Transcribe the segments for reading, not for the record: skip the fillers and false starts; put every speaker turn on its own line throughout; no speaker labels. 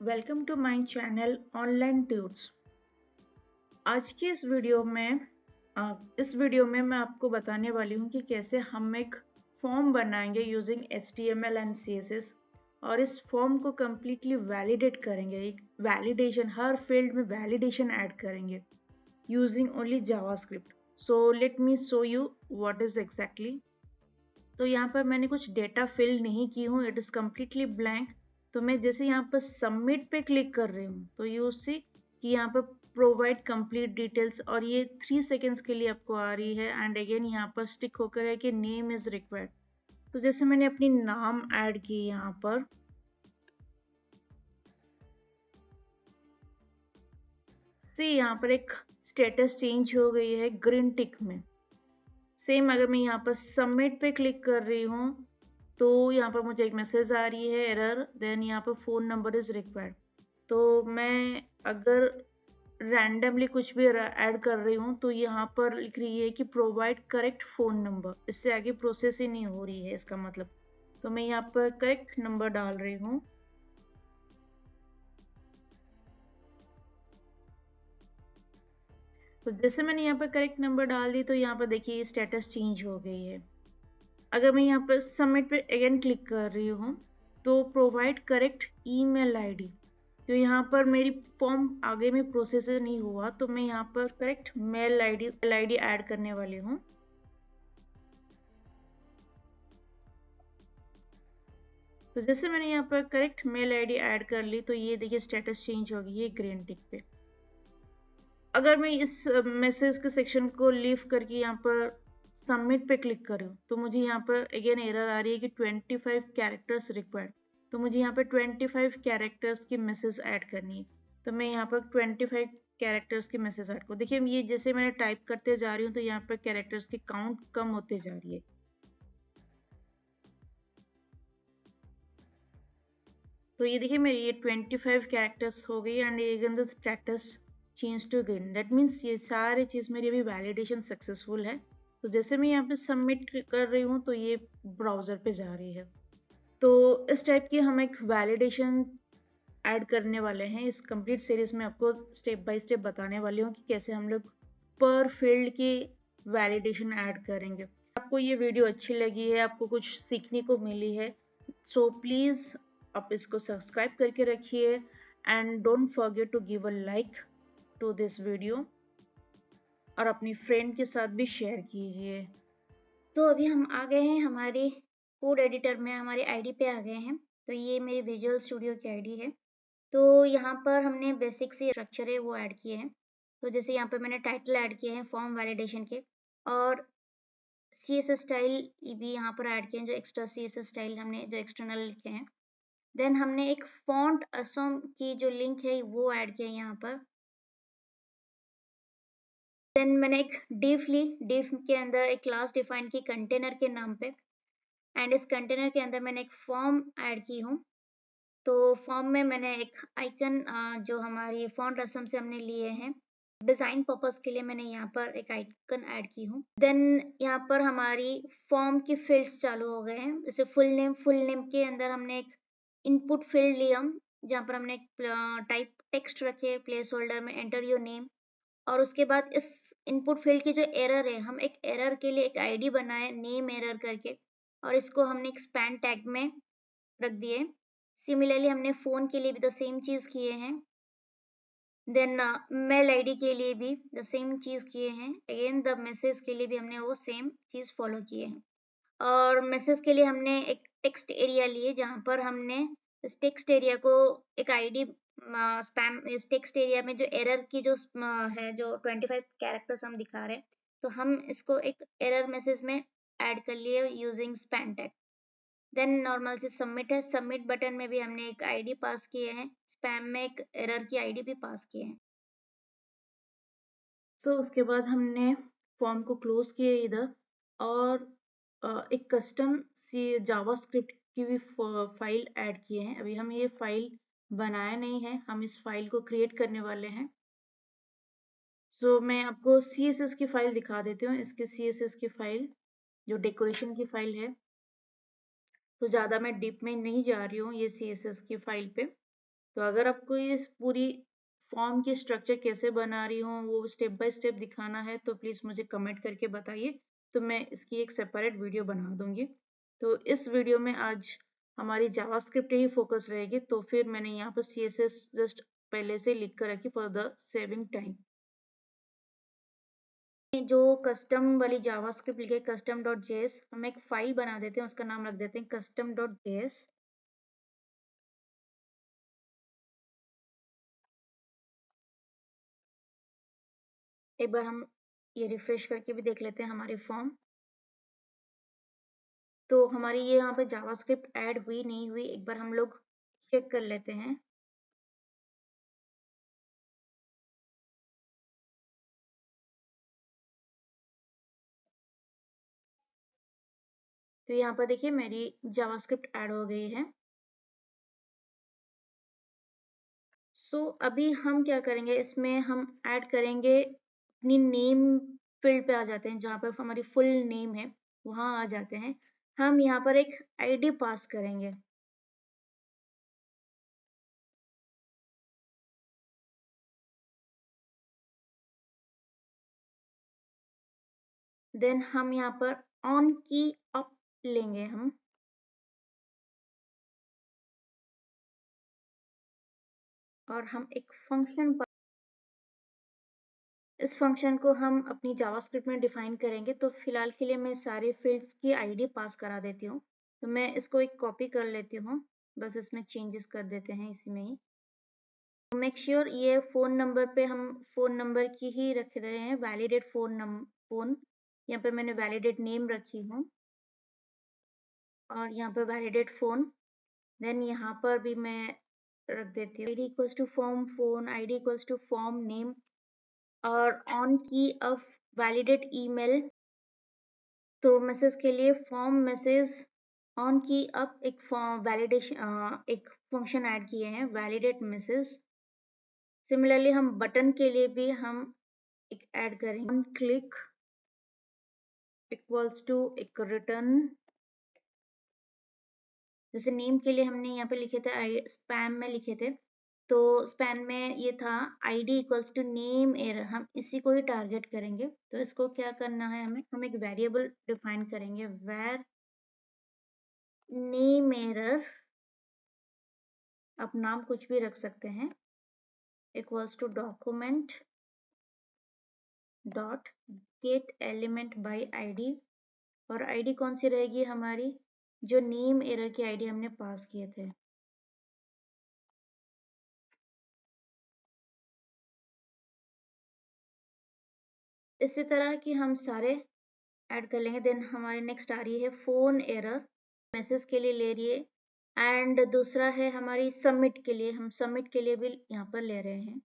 Welcome to my channel Online Tuts. आज की इस वीडियो में मैं आपको बताने वाली हूँ कि कैसे हम एक फॉर्म बनाएंगे यूजिंग HTML एंड CSS और इस फॉर्म को कम्प्लीटली वैलिडेट करेंगे। एक वैलिडेशन, हर फील्ड में वैलिडेशन ऐड करेंगे using only JavaScript. So let me show you what is exactly. तो यहाँ पर मैंने कुछ डेटा फिल नहीं की हूँ, इट इज कम्प्लीटली ब्लैंक। तो मैं जैसे यहाँ पर सबमिट पे क्लिक कर रही हूँ तो यू सी कि यहाँ पर प्रोवाइड कंप्लीट डिटेल्स और ये 3 सेकेंड्स के लिए आपको आ रही है एंड अगेन यहाँ पर स्टिक होकर है कि नेम इज रिक्वायर्ड। तो जैसे मैंने अपनी नाम ऐड की यहाँ पर, से यहाँ पर एक स्टेटस चेंज हो गई है ग्रीन टिक में। सेम अगर मैं यहाँ पर सबमिट पे क्लिक कर रही हूँ तो यहाँ पर मुझे एक मैसेज आ रही है एरर, देन यहाँ पर फोन नंबर इज रिक्वायर्ड। तो मैं अगर रैंडमली कुछ भी ऐड कर रही हूँ तो यहाँ पर लिख रही है कि प्रोवाइड करेक्ट फोन नंबर, इससे आगे प्रोसेस ही नहीं हो रही है इसका मतलब। तो मैं यहाँ पर करेक्ट नंबर डाल रही हूँ। तो जैसे मैंने यहाँ पर करेक्ट नंबर डाल दी तो यहाँ पर देखिए स्टेटस चेंज हो गई है। अगर मैं यहाँ पर सबमिट पे अगेन क्लिक कर रही हूँ तो प्रोवाइड करेक्ट ईमेल आईडी, तो यहाँ पर मेरी फॉर्म आगे में प्रोसेस नहीं हुआ तो मैं यहाँ पर करेक्ट मेल आईडी ऐड करने वाली हूँ। तो जैसे मैंने यहाँ पर करेक्ट मेल आईडी ऐड कर ली तो ये देखिए स्टेटस चेंज हो गई है ग्रीन टिक पे। अगर मैं इस मैसेज के सेक्शन को लीव करके यहाँ पर सबमिट पे क्लिक करूँ तो मुझे यहाँ पर अगेन एरर आ रही है कि 25 कैरेक्टर्स रिक्वायर्ड। तो मुझे यहाँ पर 25 कैरेक्टर्स की मैसेज ऐड करनी है। तो मैं यहाँ पर 25 कैरेक्टर्स की मैसेज ऐड करूँ। देखिए ये जैसे मैंने टाइप करते जा रही हूँ तो यहाँ पर कैरेक्टर्स की काउंट कम होते जा रही है। तो ये देखिए मेरी ये 25 कैरेक्टर्स हो गई एंड ये status change to green. That means ये सारी चीज़ मेरी अभी वैलिडेशन सक्सेसफुल है। तो जैसे मैं यहाँ पे सबमिट कर रही हूँ तो ये ब्राउज़र पे जा रही है। तो इस टाइप की हम एक वैलिडेशन ऐड करने वाले हैं। इस कंप्लीट सीरीज में आपको स्टेप बाय स्टेप बताने वाली हूँ कि कैसे हम लोग पर फील्ड की वैलिडेशन ऐड करेंगे। आपको ये वीडियो अच्छी लगी है, आपको कुछ सीखने को मिली है, सो प्लीज़ आप इसको सब्सक्राइब करके रखिए and don't forget to give a like to this video और अपनी फ्रेंड के साथ भी शेयर कीजिए।
तो अभी हम आ गए हैं हमारे कोड एडिटर में, हमारी आईडी पे आ गए हैं। तो ये मेरी विजुअल स्टूडियो की आईडी है। तो यहाँ पर हमने बेसिक से स्ट्रक्चर है वो ऐड किए हैं। तो जैसे यहाँ पर मैंने टाइटल ऐड किए हैं फॉर्म वैलिडेशन के, और CSS स्टाइल भी यहाँ पर ऐड किए हैं, जो एक्स्ट्रा CSS स्टाइल हमने जो एक्सटर्नल लिखे हैं। देन हमने एक फॉन्ट असम की जो लिंक है वो ऐड किया है यहाँ पर। देन मैंने एक डिफ ली, डिफ के अंदर एक क्लास डिफाइन की कंटेनर के नाम पे, एंड इस कंटेनर के अंदर मैंने एक फॉर्म ऐड की हूँ। तो फॉर्म में मैंने एक आइकन जो हमारी फॉन्ट असम से हमने लिए हैं, डिज़ाइन पर्पस के लिए मैंने यहाँ पर एक आइकन ऐड की हूँ। देन यहाँ पर हमारी फॉर्म की फील्ड्स चालू हो गए हैं। जैसे फुल नेम के अंदर हमने एक इनपुट फील्ड लिया, जहाँ पर हमने एक टाइप टेक्स्ट रखे प्लेस होल्डर में, एंटर योर नेम। और उसके बाद इस इनपुट फील्ड की जो एरर है, हम एक एरर के लिए एक आईडी बनाए नेम एरर करके, और इसको हमने एक स्पैन टैग में रख दिए। सिमिलरली हमने फ़ोन के लिए भी द सेम चीज़ किए हैं। देन मेल आईडी के लिए भी द सेम चीज़ किए हैं। अगेन द मैसेज के लिए भी हमने वो सेम चीज़ फॉलो किए हैं। और मैसेज के लिए हमने एक टेक्स्ट एरिया लिए, जहाँ पर हमने इस टेक्स्ट एरिया को एक आईडी स्पैम, इस टेक्स्ट एरिया में जो एरर की जो है, जो 25 कैरेक्टर्स हम दिखा रहे हैं, तो हम इसको एक एरर मैसेज में ऐड कर लिए using span tag. Then normal से सबमिट है, सबमिट बटन में भी हमने एक आईडी पास किए हैं, स्पैम में एक एरर की आईडी भी पास किए हैं।
सो उसके बाद हमने फॉर्म को क्लोज किया इधर और एक कस्टम सी जावास्क्रिप्ट की भी फाइल ऐड किए हैं। अभी हम ये फाइल बनाया नहीं है, हम इस फाइल को क्रिएट करने वाले हैं। सो मैं आपको CSS की फाइल दिखा देती हूँ। इसके CSS की फाइल जो डेकोरेशन की फाइल है, तो ज़्यादा मैं डीप में नहीं जा रही हूँ ये CSS की फाइल पे। तो अगर आपको इस पूरी फॉर्म की स्ट्रक्चर कैसे बना रही हूँ वो स्टेप बाय स्टेप दिखाना है तो प्लीज़ मुझे कमेंट करके बताइए, तो मैं इसकी एक सेपरेट वीडियो बना दूंगी। तो इस वीडियो में आज हमारी जावास्क्रिप्ट ही फोकस रहेगी, तो फिर मैंने यहाँ पर CSS जस्ट पहले से लिख कर रखी फॉर द सेविंग टाइम। जो कस्टम वाली जावास्क्रिप्ट लिखे custom.js, हम एक फाइल बना देते हैं, उसका नाम रख देते हैं custom.js। एक बार हम ये रिफ्रेश करके भी देख लेते हैं हमारी फॉर्म। तो हमारी ये यहाँ पे जावास्क्रिप्ट ऐड हुई नहीं हुई, एक बार हम लोग चेक कर लेते हैं। तो यहाँ पर देखिए मेरी जावास्क्रिप्ट ऐड हो गई है। सो अभी हम क्या करेंगे, इसमें हम ऐड करेंगे अपनी नेम फील्ड पे आ जाते हैं, जहाँ पर हमारी फुल नेम है वहाँ आ जाते हैं। हम यहाँ पर एक आईडी पास करेंगे। देन हम यहाँ पर ऑन की अप लेंगे हम, और हम एक फंक्शन, इस फंक्शन को हम अपनी जावास्क्रिप्ट में डिफाइन करेंगे। तो फिलहाल के लिए मैं सारे फील्ड्स की आईडी पास करा देती हूँ। तो मैं इसको एक कॉपी कर लेती हूँ, बस इसमें चेंजेस कर देते हैं इसी में ही। मेक श्योर ये फ़ोन नंबर पे हम फ़ोन नंबर की ही रख रहे हैं, वैलिडेट फ़ोन। यहाँ पे मैंने वैलिडेट नेम रखी हूँ और यहाँ पे वैलिडेट फ़ोन। देन यहाँ पर भी मैं रख देती हूँ ID equals to form phone, ID equals to form name, और on key off validate email. तो मैसेज के लिए form message on key up एक फॉर्म वैलिडेशन एक फंक्शन ऐड किए हैं, वैलिडेट मैसेज। सिमिलरली हम बटन के लिए भी हम एक ऐड करेंगे, ऑन क्लिक इक्वल्स टू एक रिटर्न। जैसे नेम के लिए हमने यहाँ पे लिखे थे, स्पैम में लिखे थे, तो स्पैम में ये था ID equals to name error, हम इसी को ही टारगेट करेंगे। तो इसको क्या करना है, हम एक वेरिएबल डिफाइन करेंगे, वेर नेम एरर, आप नाम कुछ भी रख सकते हैं, equals to document dot get element by ID. और आईडी कौन सी रहेगी हमारी, जो नेम एरर की आईडी हमने पास किए थे। इसी तरह की हम सारे ऐड कर लेंगे। देन हमारे नेक्स्ट आ रही है फ़ोन एरर, मैसेज के लिए ले रही है, एंड दूसरा है हमारी सबमिट के लिए, हम सबमिट के लिए भी यहाँ पर ले रहे हैं।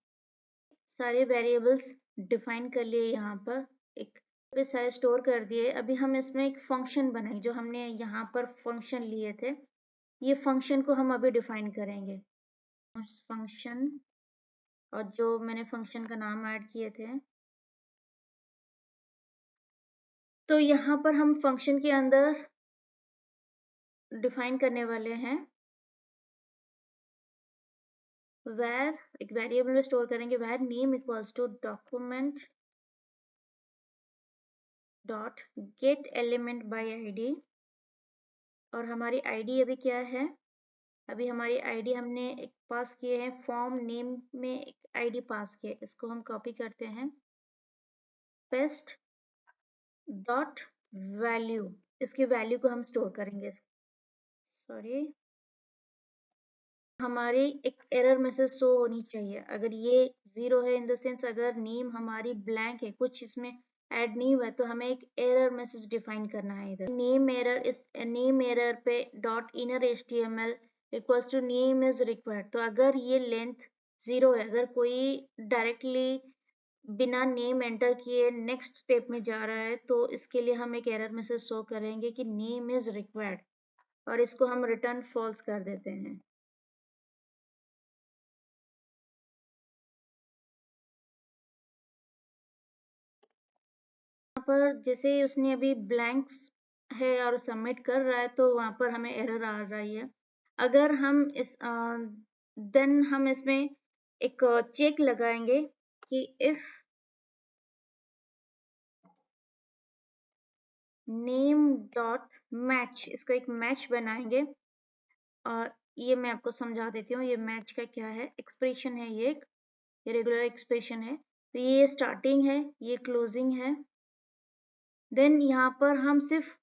सारे वेरिएबल्स डिफाइन कर लिए यहाँ पर, एक पे सारे स्टोर कर दिए। अभी हम इसमें एक फंक्शन बनाएंगे, जो हमने यहाँ पर फंक्शन लिए थे, ये फंक्शन को हम अभी डिफाइन करेंगे फंक्शन, और जो मैंने फंक्शन का नाम ऐड किए थे। तो यहाँ पर हम फंक्शन के अंदर डिफाइन करने वाले हैं where, एक वेरिएबल में स्टोर करेंगे where name equals to document dot get element by ID. और हमारी आईडी अभी क्या है, अभी हमारी आईडी हमने एक पास किए हैं, फॉर्म नेम में एक आईडी पास किए, इसको हम कॉपी करते हैं, पेस्ट डॉट वैल्यू, इसकी वैल्यू को हम स्टोर करेंगे। सॉरी, हमारी एक एरर मैसेज शो होनी चाहिए, अगर ये 0 है, इन द सेंस अगर नेम हमारी ब्लैंक है, कुछ इसमें ऐड नहीं हुआ है, तो हमें एक एरर मैसेज डिफाइन करना है इधर। नेम एरर, इस नेम एरर पे dot inner HTML equals to name is required. तो अगर ये लेंथ 0 है, अगर कोई डायरेक्टली बिना नेम एंटर किए नेक्स्ट स्टेप में जा रहा है, तो इसके लिए हम एक एरर मैसेज शो करेंगे कि नेम इज रिक्वायर्ड, और इसको हम रिटर्न फॉल्स कर देते हैं। पर जैसे ही उसने अभी ब्लैंक्स है और सबमिट कर रहा है, तो वहाँ पर हमें एरर आ रही है। अगर हम इस
देन हम इसमें एक चेक लगाएंगे कि इफ नेम डॉट मैच, इसका एक मैच बनाएंगे। और ये मैं आपको समझा देती हूँ, ये मैच का क्या है, एक्सप्रेशन है, ये एक रेगुलर एक्सप्रेशन है। तो ये स्टार्टिंग है, ये क्लोजिंग है। देन यहाँ पर हम सिर्फ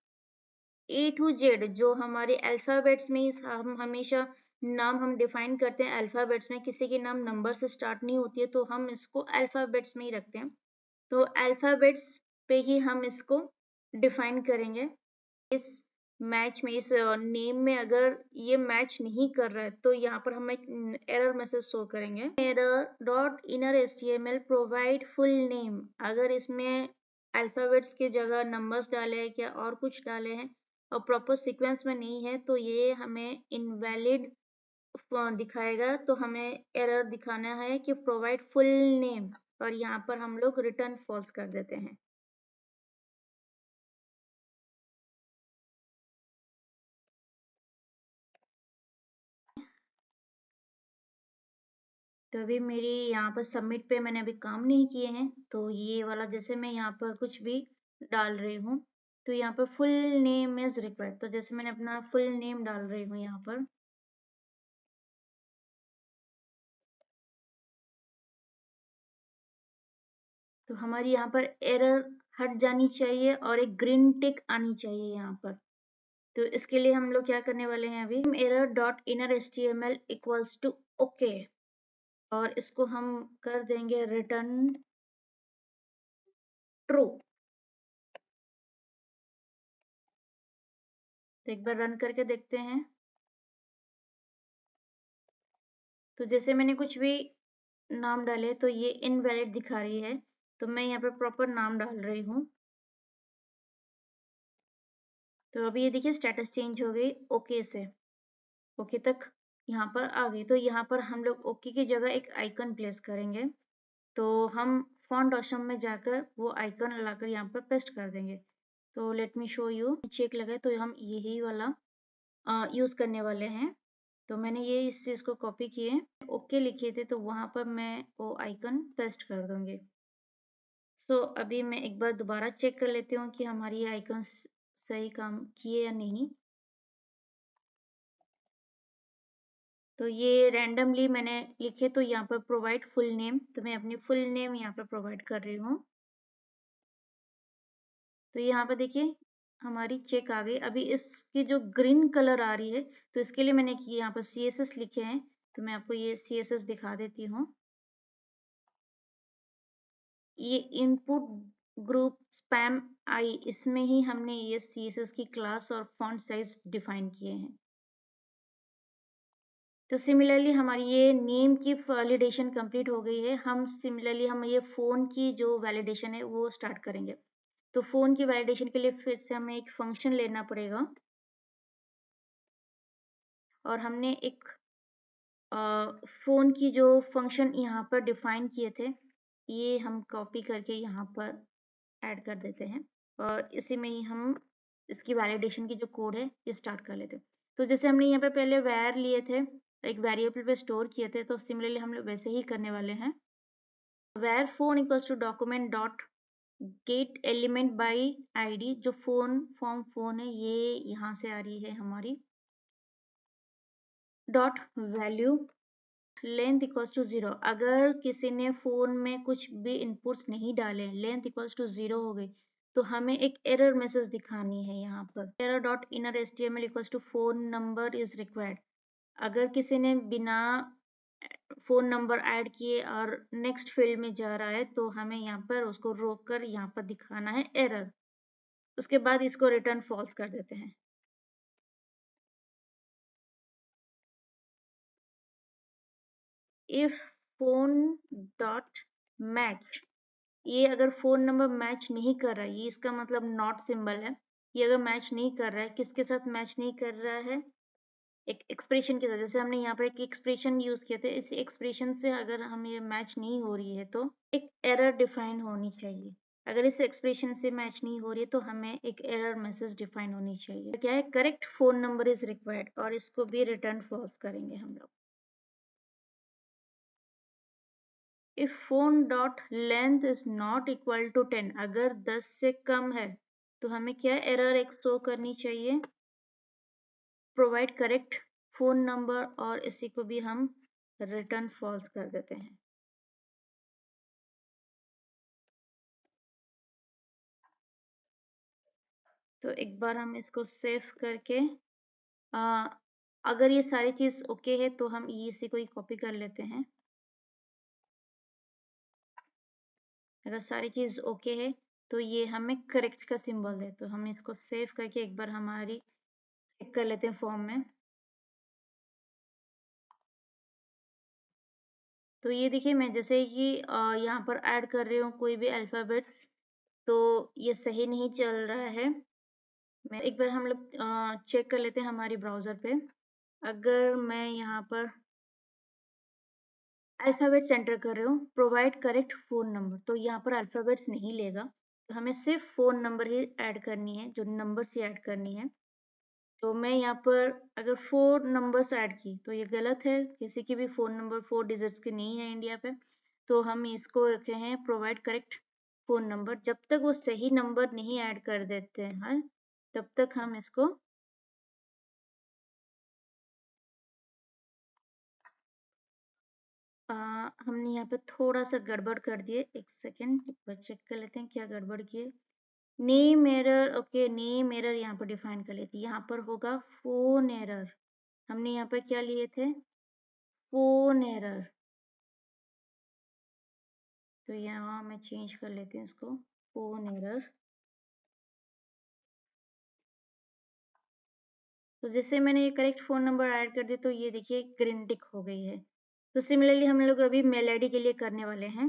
ए टू जेड जो हमारे अल्फ़ाबेट्स में हम हमेशा नाम हम डिफाइन करते हैं अल्फ़ाबेट्स में, किसी के नाम नंबर से स्टार्ट नहीं होती है तो हम इसको अल्फ़ाबेट्स में ही रखते हैं। तो अल्फ़ाबेट्स पे ही हम इसको डिफाइन करेंगे। इस मैच में, इस नेम में अगर ये मैच नहीं कर रहा है तो यहाँ पर हम एक एरर मैसेज शो करेंगे। Error dot inner HTML provide full name. अगर इसमें अल्फ़ाबेट्स की जगह नंबर्स डाले हैं क्या और कुछ डाले हैं और प्रॉपर सीक्वेंस में नहीं है तो ये हमें इनवैलिड दिखाएगा। तो हमें एरर दिखाना है कि प्रोवाइड फुल नेम, और यहाँ पर हम लोग रिटर्न फॉल्स कर देते हैं। तो अभी मेरी यहाँ पर सबमिट पे मैंने अभी काम नहीं किए हैं, तो ये वाला जैसे मैं यहाँ पर कुछ भी डाल रही हूँ तो यहाँ पर फुल नेम इज रिक्वायर्ड, तो जैसे मैंने अपना फुल नेम डाल रही हूँ यहाँ पर, तो हमारी यहाँ पर एरर हट जानी चाहिए और एक ग्रीन टिक आनी चाहिए यहाँ पर। तो इसके लिए हम लोग क्या करने वाले हैं, अभी error dot inner H T M L equals to okay, और इसको हम कर देंगे रिटर्न ट्रू। तो एक बार रन करके देखते हैं। तो जैसे मैंने कुछ भी नाम डाले तो ये इनवैलिड दिखा रही है, तो मैं यहाँ पे प्रॉपर नाम डाल रही हूँ। तो अभी ये देखिए स्टेटस चेंज हो गई ओके से, ओके तक यहाँ पर आ गई। तो यहाँ पर हम लोग ओके की जगह एक आइकन प्लेस करेंगे, तो हम फॉन्ट ऑप्शन में जाकर वो आइकन लाकर यहाँ पर पेस्ट कर देंगे। तो let me show you, check लगे तो हम यही वाला यूज़ करने वाले हैं। तो मैंने ये इस चीज़ को कॉपी किए, ओके लिखे थे तो वहाँ पर मैं वो आइकन पेस्ट कर दूँगी। सो अभी मैं एक बार दोबारा चेक कर लेती हूँ कि हमारी ये आइकन्स सही काम किए या नहीं। तो ये रैंडमली मैंने लिखे, तो यहाँ पर प्रोवाइड फुल नेम, तो मैं अपनी फुल नेम यहाँ पर प्रोवाइड कर रही हूँ। तो यहाँ पर देखिए हमारी चेक आ गई। अभी इसकी जो ग्रीन कलर आ रही है तो इसके लिए मैंने यहाँ पर CSS लिखे हैं, तो मैं आपको ये CSS दिखा देती हूँ। ये इनपुट ग्रुप स्पैम आई, इसमें ही हमने ये CSS की क्लास और फॉन्ट साइज डिफाइन किए हैं। तो सिमिलरली हमारी ये नेम की वैलिडेशन कंप्लीट हो गई है। हम सिमिलरली हम ये फ़ोन की जो वैलिडेशन है वो स्टार्ट करेंगे। तो फ़ोन की वैलिडेशन के लिए फिर से हमें एक फंक्शन लेना पड़ेगा, और हमने एक फ़ोन की जो फंक्शन यहाँ पर डिफाइन किए थे ये हम कॉपी करके यहाँ पर ऐड कर देते हैं, और इसी में ही हम इसकी वैलिडेशन की जो कोड है ये स्टार्ट कर लेते हैं। तो जैसे हमने यहाँ पे पहले वैर लिए थे, एक वेरिएबल पे स्टोर किए थे, तो सिमिलरली हम लोग वैसे ही करने वाले हैं। Var phone equals to document dot get element by ID, जो फोन है ये यहाँ से आ रही है हमारी, dot value length equals to 0। अगर किसी ने फ़ोन में कुछ भी इनपुट्स नहीं डाले, लेंथ इक्वल्स टू 0 हो गई, तो हमें एक एरर मैसेज दिखानी है यहाँ पर। Error dot inner HTML equals to phone number is required. अगर किसी ने बिना फ़ोन नंबर ऐड किए और नेक्स्ट फील्ड में जा रहा है तो हमें यहाँ पर उसको रोक कर यहाँ पर दिखाना है एरर। उसके बाद इसको रिटर्न फॉल्स कर देते हैं। इफ फोन डॉट मैच, ये अगर फ़ोन नंबर मैच नहीं कर रहा है, ये इसका मतलब नॉट सिंबल है। ये अगर मैच नहीं कर रहा है, किसके साथ मैच नहीं कर रहा है, एक एक्सप्रेशन के साथ। जैसे हमने यहाँ पर एक एक्सप्रेशन यूज़ किए थे, इस एक्सप्रेशन से अगर हम ये मैच नहीं हो रही है तो एक एरर डिफाइन होनी चाहिए। अगर इस एक्सप्रेशन से मैच नहीं हो रही है तो हमें एक एरर मैसेज डिफाइन होनी चाहिए। तो क्या है, correct phone number is required, और इसको भी रिटर्न फॉल्स करेंगे हम लोग।
If phone dot length is not equal to 10, अगर 10 से कम है तो हमें क्या एरर एक शो करनी चाहिए, प्रोवाइड करेक्ट फोन नंबर, और इसी को भी हम रिटर्न फॉल्स कर देते हैं। तो एक बार हम इसको सेव करके अगर ये सारी चीज ओके है तो हम इसी को ही कॉपी कर लेते हैं। अगर सारी चीज ओके है तो ये हमें करेक्ट का सिंबल है, तो हम इसको सेव करके एक बार हमारी चेक कर लेते हैं फॉर्म में। तो ये देखिए मैं जैसे कि यहाँ पर ऐड कर रही हूँ कोई भी अल्फाबेट्स, तो ये सही नहीं चल रहा है। मैं एक बार हम लोग चेक कर लेते हैं हमारी ब्राउजर पे। अगर मैं यहाँ पर अल्फाबेट्स एंटर कर रही हूँ, प्रोवाइड करेक्ट फोन नंबर, तो यहाँ पर अल्फाबेट्स नहीं लेगा, तो हमें सिर्फ फोन नंबर ही ऐड करनी है, जो नंबर्स ही ऐड करनी है। तो मैं यहाँ पर अगर 4 नंबर्स ऐड की तो ये गलत है, किसी की भी फोन नंबर 4 डिजिट्स के नहीं है इंडिया पे, तो हम इसको रखे हैं प्रोवाइड करेक्ट फोन नंबर। जब तक वो सही नंबर नहीं ऐड कर देते हैं तब तक हम इसको हमने यहाँ पे थोड़ा सा गड़बड़ कर दिए। एक सेकेंड, एक बार चेक कर लेते हैं क्या गड़बड़ किए। Name error, okay, name error यहाँ पर डिफाइन कर लेते हैं। यहाँ पर होगा फोन एरर, हमने यहाँ पर क्या लिए थे, फोन एरर, तो यहाँ मैं चेंज कर लेती हूँ इसको, फोन एरर। तो जैसे मैंने ये करेक्ट फोन नंबर ऐड कर दिया तो ये देखिए ग्रीन टिक हो गई है। तो सिमिलरली हम लोग अभी मेल आईडी के लिए करने वाले हैं।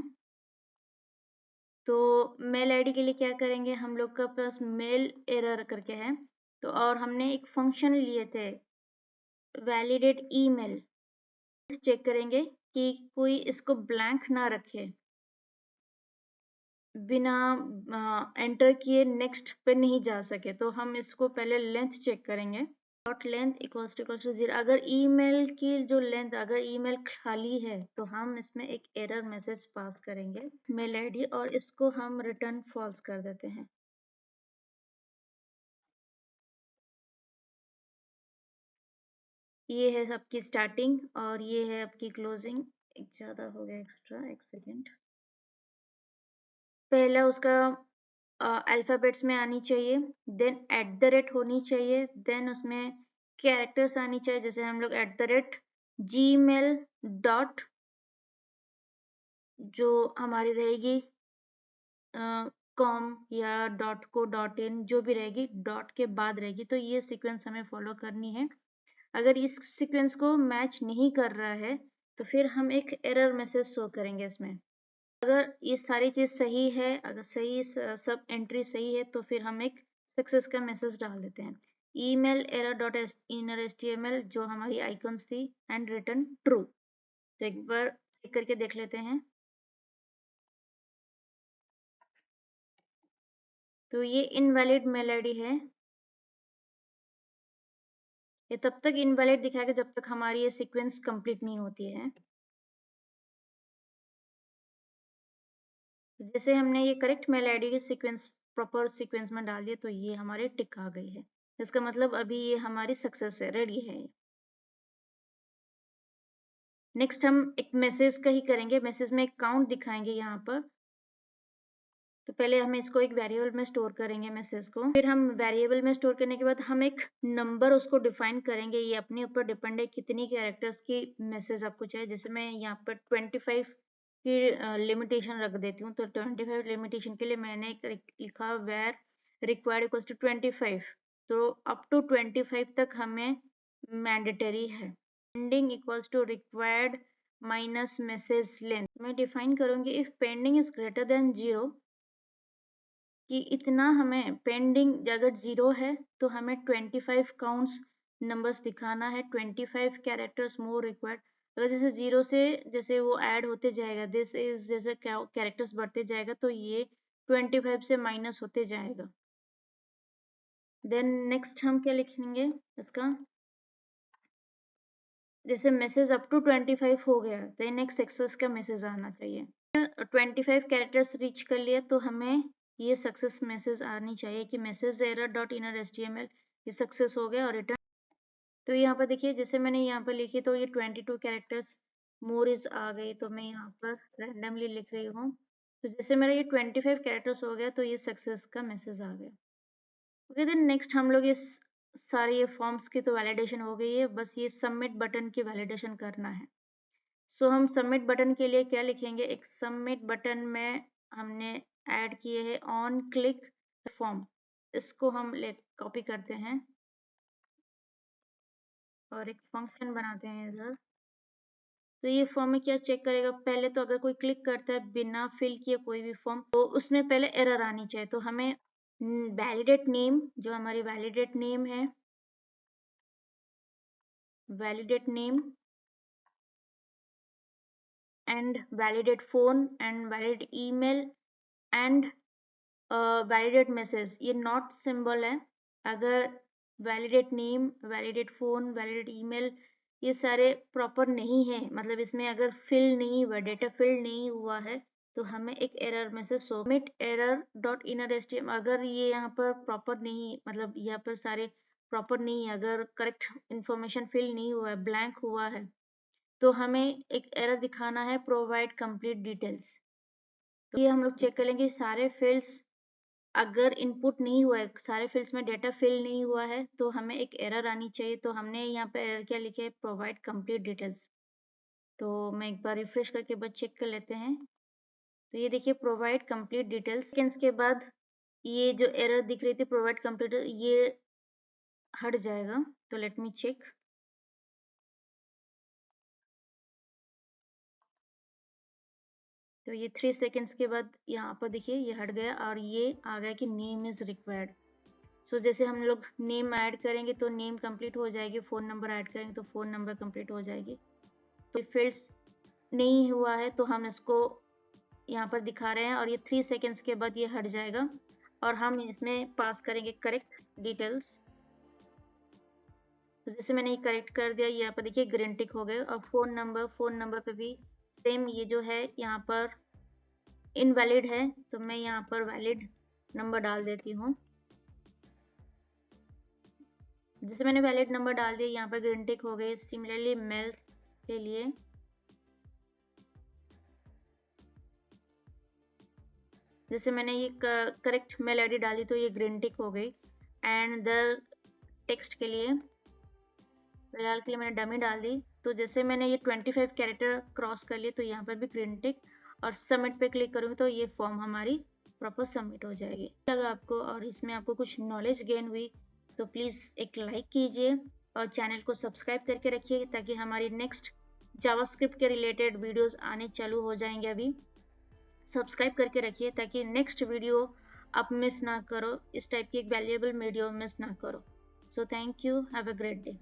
तो मेल आईडी के लिए क्या करेंगे, हम लोग का पास मेल एरर करके है, तो और हमने एक फंक्शन लिए थे वैलिडेट ईमेल, चेक करेंगे कि कोई इसको ब्लैंक ना रखे, बिना एंटर किए नेक्स्ट पे नहीं जा सके। तो हम इसको पहले लेंथ चेक करेंगे, डॉट लेंथ इक्वल्स टू 0। अगर ईमेल की जो लेंथ, अगर ईमेल खाली है तो हम इसमें एक एरर मैसेज पास करेंगे मेल आईडी, और इसको हम रिटर्न फॉल्स कर देते हैं। ये है सबकी स्टार्टिंग और ये है आपकी क्लोजिंग। एक ज़्यादा हो गया एक्स्ट्रा, एक सेकेंड। पहला उसका अल्फ़ाबेट्स में आनी चाहिए, देन एट द रेट होनी चाहिए, देन उसमें कैरेक्टर्स आनी चाहिए, जैसे हम लोग at the rate Gmail dot, जो हमारी रहेगी कॉम या डॉट को डॉट इन, जो भी रहेगी डॉट के बाद रहेगी। तो ये सीक्वेंस हमें फॉलो करनी है। अगर इस सीक्वेंस को मैच नहीं कर रहा है तो फिर हम एक एरर मैसेज शो करेंगे इसमें। अगर ये सारी चीज़ सही है, अगर सही सब एंट्री सही है तो फिर हम एक सक्सेस का मैसेज डाल देते हैं, email error dot inner HTML, जो हमारी आइकन्स थी, एंड रिटर्न ट्रू। तो एक बार चेक करके देख लेते हैं। तो ये इनवैलिड मेल आईडी है, ये तब तक इनवैलिड दिखाएगा जब तक हमारी ये सीक्वेंस कंप्लीट नहीं होती है। जैसे हमने ये करेक्ट मेल आईडी के सीक्वेंस प्रॉपर सीक्वेंस में डाल दिया तो ये हमारे टिक आ गई है, इसका मतलब अभी ये हमारी सक्सेस है, रेडी है। नेक्स्ट हम एक मैसेज का ही करेंगे, मैसेज में एक काउंट दिखाएंगे यहाँ पर। तो पहले हम इसको एक वेरिएबल में स्टोर करेंगे मैसेज को, फिर हम वेरिएबल में स्टोर करने के बाद हम एक नंबर उसको डिफाइन करेंगे। ये अपने ऊपर डिपेंड है कितनी कैरेक्टर्स की मैसेज आपको चाहिए। जैसे मैं यहाँ पर 25 की लिमिटेशन रख देती हूँ, तो 25 लिमिटेशन के लिए मैंने एक लिखा वेर रिक्वायर्ड इक्वल्स टू 25, तो अप टू 25 तक हमें मैंडेटरी है। Pending equals to required minus message length, मैं डिफाइन करूंगी if pending is greater than 0, कि इतना हमें पेंडिंग अगर 0 है तो हमें 25 काउंट्स नंबर्स दिखाना है, 25 कैरेक्टर्स मोर रिक्वायर्ड। अगर जैसे 0 से जैसे वो ऐड होते जाएगा, दिस इज जैसे कैरेक्टर्स बढ़ते जाएगा तो ये 25 से माइनस होते जाएगा। देन नेक्स्ट हम क्या लिखेंगे इसका, जैसे मैसेज अप टू 25 हो गया तो नेक्स्ट सक्सेस का मैसेज आना चाहिए। 25 कैरेक्टर्स रीच कर लिया तो हमें ये सक्सेस मैसेज आनी चाहिए कि message error dot inner HTML ये सक्सेस हो गया और रिटर्न। तो यहाँ पर देखिए जैसे मैंने यहाँ पर लिखी तो ये 22 कैरेक्टर्स मोर इज आ गई, तो मैं यहाँ पर रैंडमली लिख रही हूँ। तो जैसे मेरा ये 25 कैरेक्टर्स हो गया तो ये सक्सेस का मैसेज आ गया। ओके देन नेक्स्ट हम लोग इस सारे ये फॉर्म्स की तो वैलिडेशन हो गई है, बस ये सबमिट बटन की वैलिडेशन करना है। सो हम सबमिट बटन के लिए क्या लिखेंगे, एक सबमिट बटन में हमने ऐड किए हैं ऑन क्लिक फॉर्म, इसको हम ले कॉपी करते हैं और एक फंक्शन बनाते हैं इधर। तो ये फॉर्म में क्या चेक करेगा, पहले तो अगर कोई क्लिक करता है बिना फिल किए कोई भी फॉर्म तो उसमें पहले एरर आनी चाहिए। तो हमें वैलिडेट नेम, जो हमारी वैलिडेट नेम है, validate name and validate phone and validate email and validate message, ये नॉट सिंबल है। अगर validate name, validate phone, validate email ये सारे प्रॉपर नहीं है, मतलब इसमें अगर फिल नहीं हुआ, डेटा फिल नहीं हुआ है तो हमें एक error message submit error dot inner HTML, अगर ये यहाँ पर प्रॉपर नहीं, मतलब यहाँ पर सारे प्रॉपर नहीं है, अगर करेक्ट इंफॉर्मेशन फिल नहीं हुआ है, ब्लैंक हुआ है, तो हमें एक एरर दिखाना है प्रोवाइड कंप्लीट डिटेल्स। तो ये हम लोग चेक करेंगे सारे फील्ड्स अगर इनपुट नहीं हुआ है, सारे फील्ड्स में डेटा फिल नहीं हुआ है तो हमें एक एरर आनी चाहिए। तो हमने यहाँ पे एरर क्या लिखे, प्रोवाइड कंप्लीट डिटेल्स। तो मैं एक बार रिफ्रेश करके बस चेक कर लेते हैं। तो ये देखिए प्रोवाइड कंप्लीट डिटेल्स, सेकेंड्स के बाद ये जो एरर दिख रही थी प्रोवाइड कंप्लीट ये हट जाएगा। तो लेट मी चेक। तो ये 3 सेकेंड्स के बाद यहाँ पर देखिए ये हट गया और ये आ गया कि नेम इज रिक्वायर्ड। सो जैसे हम लोग नेम ऐड करेंगे तो नेम कंप्लीट हो जाएगी, फ़ोन नंबर ऐड करेंगे तो फ़ोन नंबर कंप्लीट हो जाएगी। तो फील्ड्स नहीं हुआ है तो हम इसको यहाँ पर दिखा रहे हैं और ये 3 सेकेंड्स के बाद ये हट जाएगा और हम इसमें पास करेंगे करेक्ट डिटेल्स। तो जैसे मैंने ये करेक्ट कर दिया, यहाँ पर देखिए ग्रीन टिक हो गए। और फ़ोन नंबर पे भी सेम, ये जो है यहाँ पर इनवैलिड है तो मैं यहाँ पर वैलिड नंबर डाल देती हूँ। जैसे मैंने वैलिड नंबर डाल दिया, यहाँ पर ग्रीन टिक हो गए। सिमिलरली मेल के लिए जैसे मैंने ये करेक्ट मेल आईडी डाली तो ये ग्रीन टिक हो गई। एंड द टेक्स्ट के लिए फिलहाल के लिए मैंने डमी डाल दी। तो जैसे मैंने ये 25 कैरेक्टर क्रॉस कर लिए तो यहाँ पर भी ग्रीन टिक, और सबमिट पे क्लिक करूँगी तो ये फॉर्म हमारी प्रॉपर सबमिट हो जाएगी। लगा आपको और इसमें आपको कुछ नॉलेज गेन हुई तो प्लीज़ एक लाइक कीजिए और चैनल को सब्सक्राइब करके रखिए ताकि हमारी नेक्स्ट जावास्क्रिप्ट के रिलेटेड वीडियोस आने चालू हो जाएंगे। अभी सब्सक्राइब करके रखिए ताकि नेक्स्ट वीडियो आप मिस ना करो, इस टाइप की एक वैल्यूएबल वीडियो मिस ना करो। So thank you, have a great day.